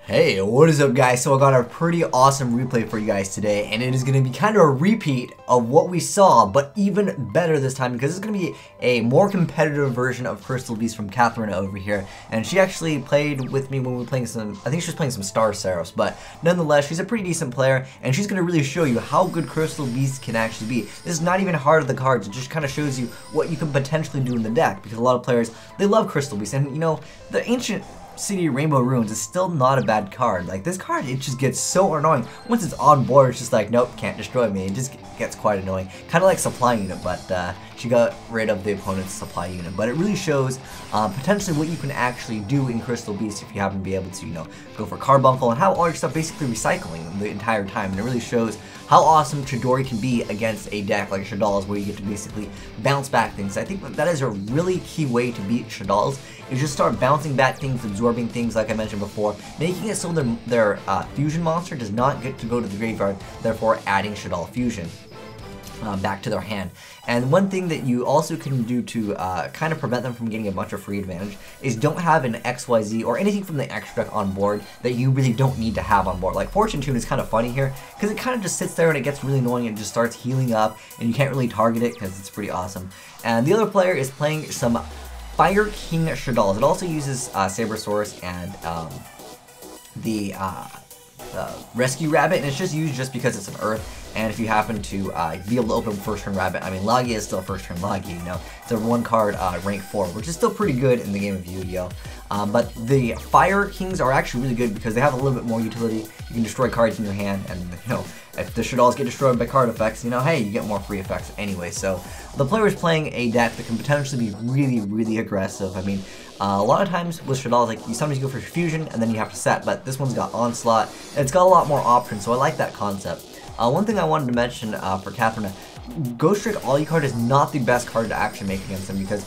Hey, what is up guys? So I got a pretty awesome replay for you guys today, and it is going to be kind of a repeat of what we saw, but even better this time because it's going to be a more competitive version of Crystal Beast from Catherine over here. And she actually played with me when we were playing some, I think she was playing some Star Saros, but nonetheless, she's a pretty decent player, and she's going to really show you how good Crystal Beast can actually be. This is not even hard of the cards, it just kind of shows you what you can potentially do in the deck, because a lot of players, they love Crystal Beast, and you know, the Ancient City Rainbow Ruins is still not a bad card. Like, this card, it just gets so annoying. Once it's on board, it's just like, nope, can't destroy me. It just gets quite annoying. Kind of like Supply Unit, but she got rid of the opponent's Supply Unit. But it really shows potentially what you can actually do in Crystal Beast if you happen to be able to, you know, go for Carbuncle and how all your stuff basically recycling the entire time. And it really shows how awesome Chidori can be against a deck like Shaddolls, where you get to basically bounce back things. I think that is a really key way to beat Shaddolls, is just start bouncing back things, absorbing things like I mentioned before, making it so their fusion monster does not get to go to the graveyard, therefore adding Shaddolls fusion back to their hand. And one thing that you also can do to kind of prevent them from getting a bunch of free advantage is don't have an XYZ or anything from the extra deck on board that you really don't need to have on board. Like Fortune Tune is kind of funny here because it kind of just sits there and it gets really annoying and just starts healing up and you can't really target it because it's pretty awesome. And the other player is playing some Fire King Shaddolls. It also uses Sabersaurus and the Rescue Rabbit, and it's just used just because it's an Earth. And if you happen to be able to open first turn Rabbit, I mean, Logia is still first turn Logia, you know. It's a one card rank 4, which is still pretty good in the game of Yu-Gi-Oh! But the Fire Kings are actually really good because they have a little bit more utility. You can destroy cards in your hand, and you know, if the Shaddolls get destroyed by card effects, you know, hey, you get more free effects anyway. So the player is playing a deck that can potentially be really, really aggressive. I mean, a lot of times with Shaddolls, like, you sometimes go for fusion and then you have to set, but this one's got Onslaught, and it's got a lot more options, so I like that concept. One thing I wanted to mention for Catherine, Ghost Trick Alucard is not the best card to actually make against him because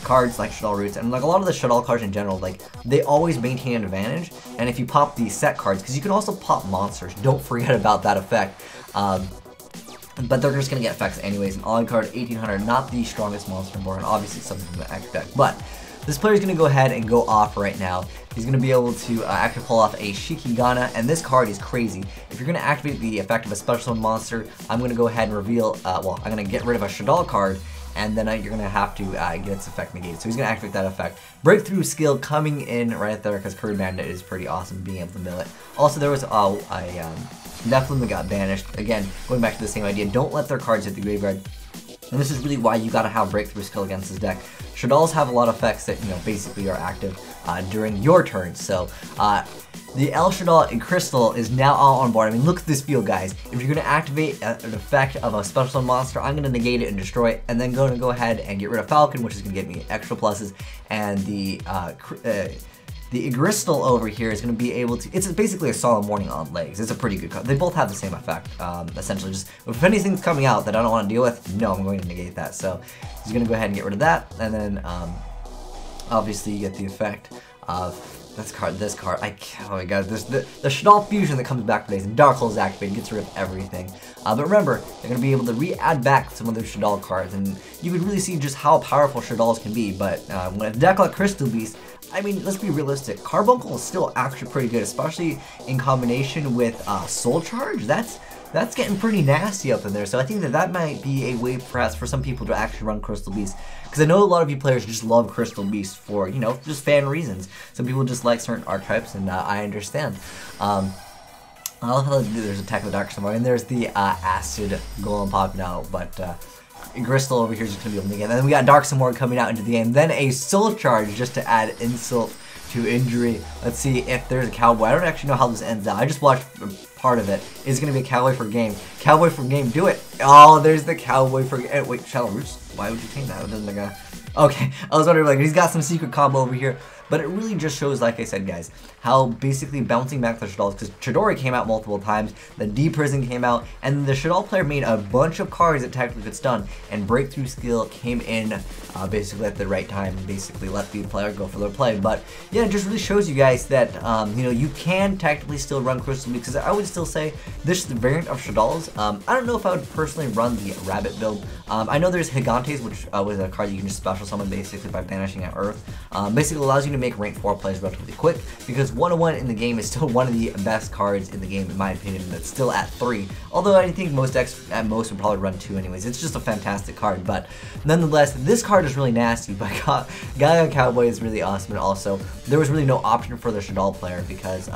cards like Shaddolls Roots and like a lot of the Shaddolls cards in general, like, they always maintain an advantage. And if you pop these set cards, because you can also pop monsters, don't forget about that effect. But they're just going to get effects anyways. And Alucard 1800, not the strongest monster on board, and obviously something from the extra deck. But this player's going to go ahead and go off right now. He's going to be able to actually pull off a Shikigana, and this card is crazy. If you're going to activate the effect of a special summon monster, I'm going to go ahead and reveal, well, I'm going to get rid of a Shaddolls card, and then you're going to have to get its effect negated. So he's going to activate that effect. Breakthrough skill coming in right there because Curry Bandit is pretty awesome being able to mill it. Also, there was Nephilim that got banished. Again, going back to the same idea, don't let their cards hit the graveyard. And this is really why you gotta have breakthrough skill against this deck. Shaddolls have a lot of effects that, you know, basically are active during your turn. So the El Shaddolls and Crystal is now all on board. I mean, look at this field, guys. If you're gonna activate an effect of a special summon monster, I'm gonna negate it and destroy it, and then gonna go ahead and get rid of Falcon, which is gonna get me extra pluses, and the Crystal over here is going to be able to, it's basically a Solemn Warning on legs. It's a pretty good card. They both have the same effect, essentially. Just, if anything's coming out that I don't want to deal with, no, I'm going to negate that. So he's going to go ahead and get rid of that, and then obviously you get the effect of this card, oh my god, the Shaddolls fusion that comes back for days, and Dark Hole's activated, gets rid of everything. But remember, they're going to be able to re-add back some of their Shaddolls cards, and you can really see just how powerful Shaddolls can be. But when a deck like Crystal Beast, I mean, let's be realistic, Carbuncle is still actually pretty good, especially in combination with Soul Charge. That's getting pretty nasty up in there, so I think that might be a way perhaps for some people to actually run Crystal Beast. Because I know a lot of you players just love Crystal Beast for, you know, just fan reasons. Some people just like certain archetypes, and I understand. I love how there's Attack of the Dark somewhere, and there's the Acid Golem popping out, but Crystal over here is just going to be able to get it. And then we got Dark Samora coming out into the game, then a Soul Charge just to add insult to injury. Let's see if there's a Cowboy. I don't actually know how this ends out. I just watched part of it. It's going to be a Cowboy for game. Cowboy for game, do it. Oh, there's the Cowboy for game. Wait, Shaddolls Roots? Why would you change that? It doesn't make a... Okay, I was wondering, like, he's got some secret combo over here. But it really just shows, like I said, guys, how basically bouncing back the Shaddolls, because Chidori came out multiple times, the D Prison came out, and the Shaddolls player made a bunch of cards that technically could stun, and Breakthrough Skill came in basically at the right time, and basically let the player go for their play. But yeah, it just really shows you guys that, you know, you can technically still run Crystal Beast, because I would still say this variant of Shaddolls, I don't know if I would personally run the Rabbit build. I know there's Gigantes, which was a card you can just special summon basically by banishing at Earth. Basically allows you to make rank 4 plays relatively quick, because 101 in the game is still one of the best cards in the game, in my opinion, and it's still at 3. Although I think most decks at most would probably run 2 anyways. It's just a fantastic card, but nonetheless, this card is really nasty, but Gaga Cowboy is really awesome, and also, there was really no option for the Shaddolls player, because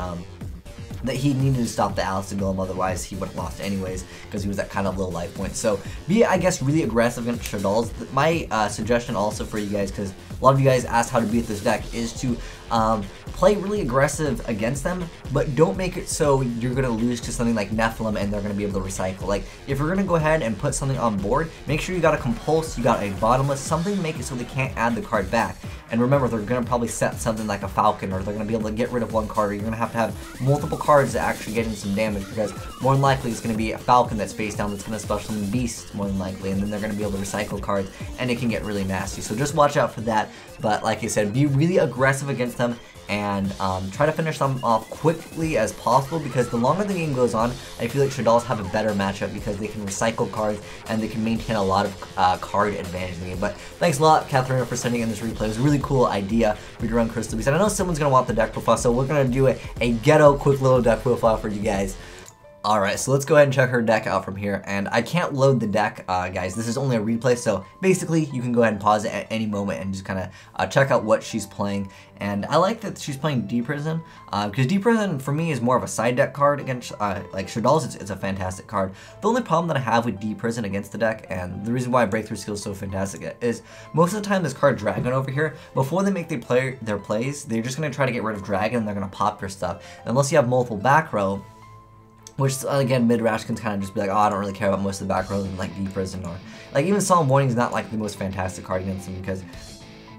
that he needed to stop the Alice to Golem, otherwise he would have lost anyways, because he was at kind of low life points. So be, I guess, really aggressive against Shaddolls. My suggestion also for you guys, because a lot of you guys asked how to beat this deck, is to play really aggressive against them, but don't make it so you're going to lose to something like Nephilim and they're going to be able to recycle. Like, if you're going to go ahead and put something on board, make sure you got a Compulse, you got a Bottomless, something to make it so they can't add the card back. And remember, they're going to probably set something like a Falcon, or they're going to be able to get rid of one card, or you're going to have multiple cards to actually get in some damage, because more than likely it's going to be a Falcon that's face down that's going to special summon Beast, more than likely, and then they're going to be able to recycle cards, and it can get really nasty. So just watch out for that, but like I said, be really aggressive against them, and try to finish them off quickly as possible, because the longer the game goes on, I feel like Shaddolls have a better matchup because they can recycle cards and they can maintain a lot of card advantage in the game. But thanks a lot, Catherine, for sending in this replay. It was a really cool idea for you to run Crystal Beast, and I know someone's going to want the deck profile, so we're going to do a ghetto quick little deck profile for you guys. Alright, so let's go ahead and check her deck out from here, and I can't load the deck, guys. This is only a replay, so basically you can go ahead and pause it at any moment and just kind of check out what she's playing. And I like that she's playing D Prison, because D Prison for me is more of a side deck card against like Shaddolls. It's a fantastic card. The only problem that I have with D Prison against the deck, and the reason why Breakthrough Skill is so fantastic, is most of the time this card Dragon over here, before they make their plays, they're just going to try to get rid of Dragon and they're going to pop your stuff. Unless you have multiple back row, which, again, mid-rash can kind of just be like, oh, I don't really care about most of the back rows, and like D Prison, or like even Solemn Warning is not like the most fantastic card against them, because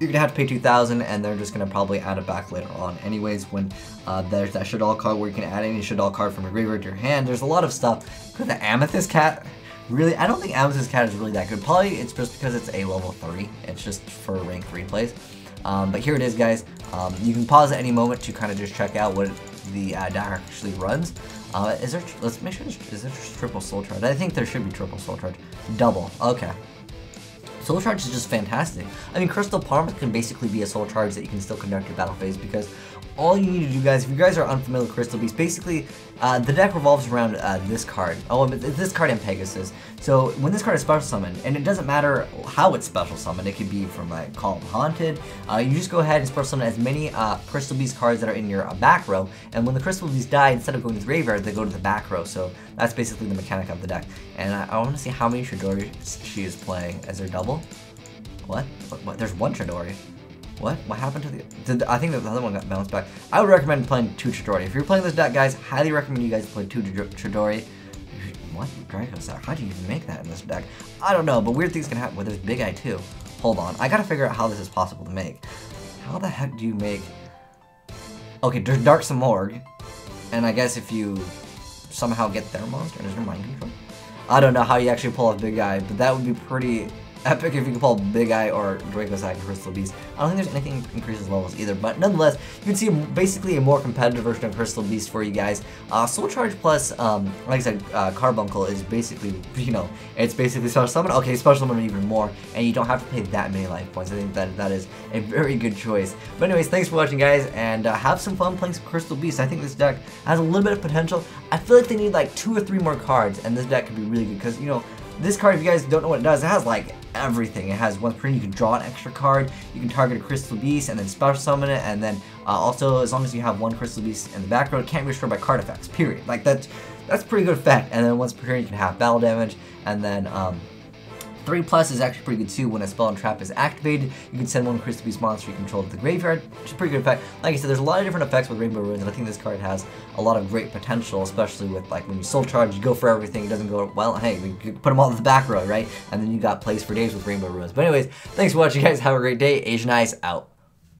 you're gonna have to pay 2,000, and they're just gonna probably add it back later on. Anyways, when there's that Shaddolls card where you can add any Shaddolls card from your graveyard to your hand, there's a lot of stuff. Could the Amethyst Cat? Really, I don't think Amethyst Cat is really that good. Probably it's just because it's a level 3. It's just for rank 3 plays. But here it is, guys. You can pause at any moment to kind of just check out what the deck actually runs. Let's make sure, is there just triple Soul Charge? I think there should be triple Soul Charge. Double, okay. Soul Charge is just fantastic. I mean, Crystal Palm can basically be a Soul Charge that you can still conduct your battle phase, because all you need to do, guys, if you guys are unfamiliar with Crystal Beast, basically, the deck revolves around this card. Oh, this card and Pegasus. So, when this card is special summoned, and it doesn't matter how it's special summoned, it could be from, like, Call of Haunted, you just go ahead and special summon as many Crystal Beast cards that are in your back row, and when the Crystal Beast die, instead of going to the graveyard, they go to the back row. So, that's basically the mechanic of the deck. And I want to see how many Chidori she is playing. Is there double? What? There's one Chidori. What happened to the... I think the other one got bounced back. I would recommend playing 2 Chidori. If you're playing this deck, guys, highly recommend you guys play 2 Chidori. What? Dracosaur? How do you even make that in this deck? I don't know, but weird things can happen. Well, there's Big Eye too. Hold on. I gotta figure out how this is possible to make. How the heck do you make... Okay, there's Dark Samorg. And I guess if you somehow get their monster, is there mind control? I don't know how you actually pull off Big Eye, but that would be pretty... epic if you can pull Big Eye or Dracosaur and Crystal Beast. I don't think there's anything that increases levels either, but nonetheless, you can see basically a more competitive version of Crystal Beast for you guys. Soul Charge plus, like I said, Carbuncle is basically, you know, it's basically Special Summon. Okay, Special Summon even more, and you don't have to pay that many life points. I think that is a very good choice. But anyways, thanks for watching, guys, and have some fun playing some Crystal Beast. I think this deck has a little bit of potential. I feel like they need like 2 or 3 more cards, and this deck could be really good, because, you know, this card, if you guys don't know what it does, it has like everything. It has one print, you can draw an extra card, you can target a Crystal Beast and then special summon it, and then also, as long as you have one Crystal Beast in the back row, it can't be destroyed by card effects, period. Like, that's pretty good effect. And then once per turn, you can have battle damage, and then 3+ is actually pretty good too. When a spell and trap is activated, you can send one Crystal Beast monster you control to the graveyard, which is a pretty good effect. Like I said, there's a lot of different effects with Rainbow Ruins, and I think this card has a lot of great potential, especially with, like, when you Soul Charge, you go for everything, it doesn't go, well, hey, we put them all in the back row, right? And then you got plays for days with Rainbow Ruins. But anyways, thanks for watching, guys. Have a great day. Asian Eyes out.